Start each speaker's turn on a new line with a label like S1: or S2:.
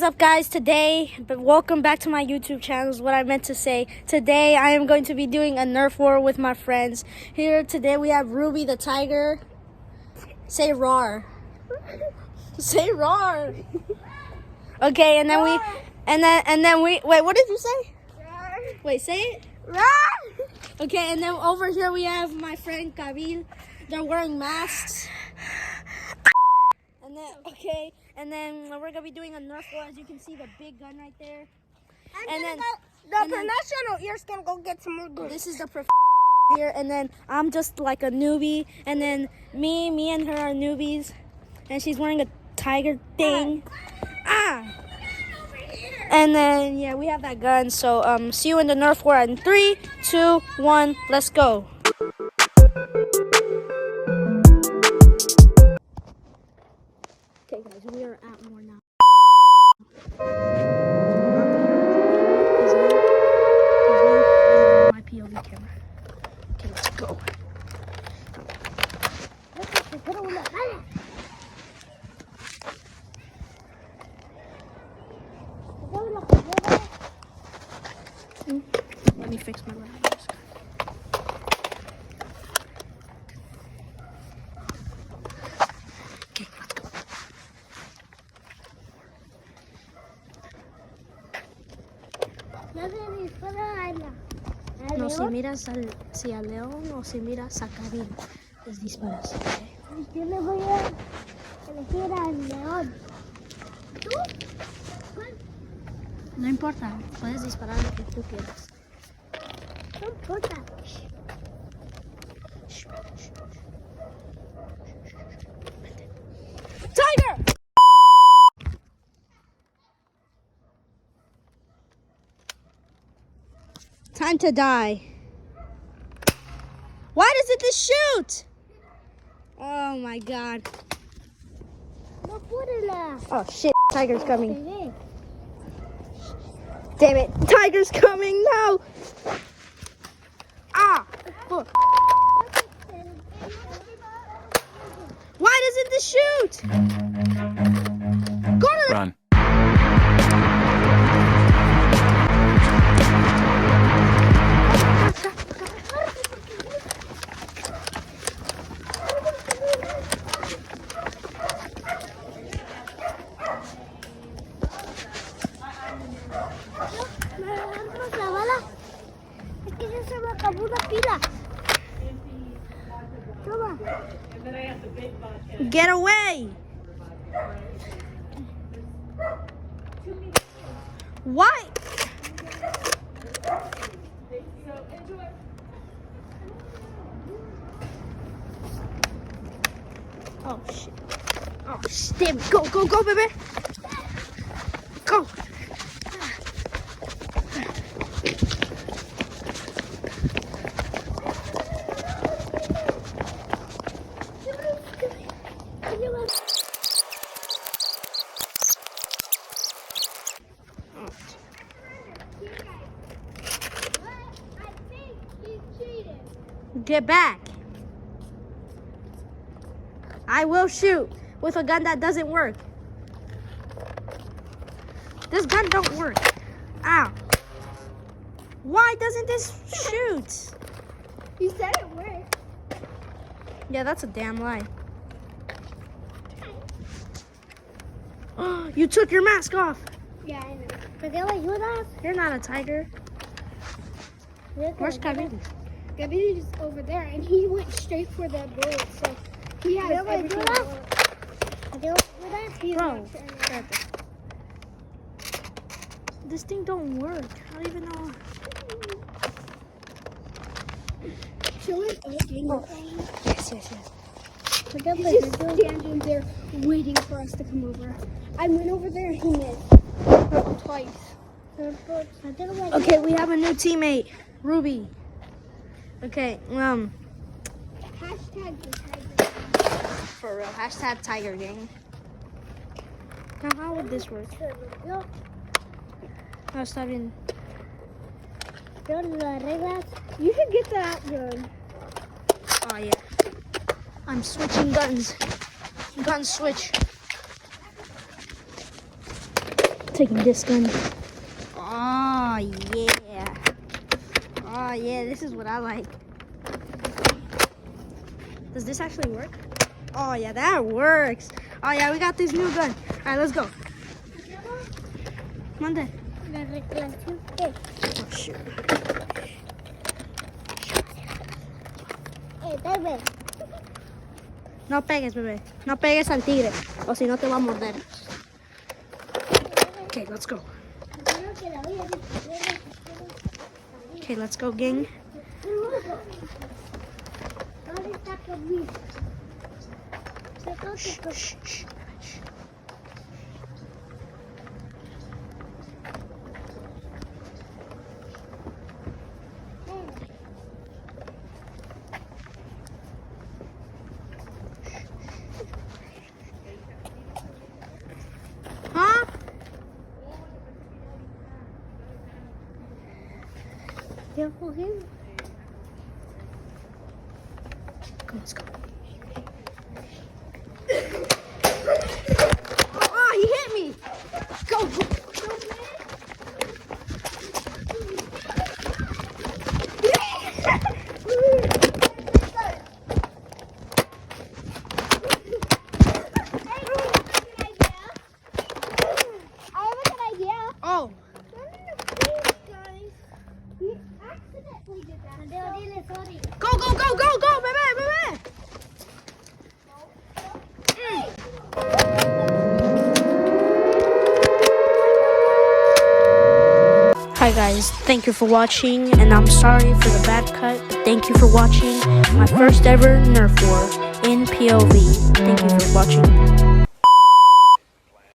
S1: up, guys? Welcome back to my YouTube channel is what I meant to say. Today I am going to be doing a Nerf war with my friends. Here today we have Ruby the tiger. Say roar. Say roar. Okay, and then we wait, what did you say? Roar. Wait, say it. Roar. Okay, and then over here we have my friend Kabil. They're wearing masks. And then we're gonna be doing a Nerf war. As you can see, the big gun right there. And then
S2: the professional ear's gonna go get some more guns.
S1: This is the here, and then I'm just like a newbie, and then me and her are newbies, and she's wearing a tiger thing. And then yeah, we have that gun. So see you in the Nerf war in 3, 2, 1, let's go. Okay, guys, we are at war now. My POV camera. Okay, let's go. Let me fix my lenses. Okay, let's go. No, si miras al león o si miras a Kabil, les disparas. ¿Okay?
S2: Yo le voy a elegir al león. ¿Tú? ¿Cuál?
S1: No importa, puedes disparar lo que tú quieras.
S2: No importa.
S1: Tiger! Time to die. Why doesn't this shoot? Oh my god.
S2: No púrela.
S1: Oh shit, tiger's coming. Damn it, tiger's coming now. Ah! Oh. Why doesn't this shoot? Go to the
S3: Run.
S2: La bala. Es que ya se me acabó una pila. Toma.
S1: Get away! Why? Oh shit! Oh shit! Damn it. Go, go, go, baby! Go! Get back. I will shoot with a gun that doesn't work. This gun don't work. Ow. Why doesn't this shoot?
S2: You said it worked.
S1: Yeah, that's a damn lie. Oh, you took your mask off.
S2: Yeah, I know. But they're like, what else?
S1: You're not a tiger. Where's Kabil?
S2: Kabil is over there, and he went straight for that bullet, so he has everything.
S1: Bro, this thing don't work. I don't even know. Yes.
S2: He's just standing there waiting for us to come over. I went over there and he missed twice.
S1: Okay, we have a new teammate, Ruby. Okay,
S2: Hashtag the tiger.
S1: for real, hashtag tiger gang. Now, how would this work? I was studying.
S2: You should get that gun.
S1: Oh yeah. I'm switching guns. Gun switch. taking this gun. Oh, yeah. Oh, yeah, this is what I like. Does this actually work? Oh, yeah, that works. Oh, yeah, we got this new gun. All right, let's go. Mande. Oh, shoot. No pegues, bebé. No pegues al tigre. O si no te va a morder. Okay, let's go. Okay, let's go, gang. Shh, shh, shh. Huh? Come, let's go. Oh, he hit me. Go, go. Oh. Go, go, go, go, go, bebé, bebé. Hi guys, thank you for watching, and I'm sorry for the bad cut, but thank you for watching my first ever Nerf war in POV. Thank you for watching.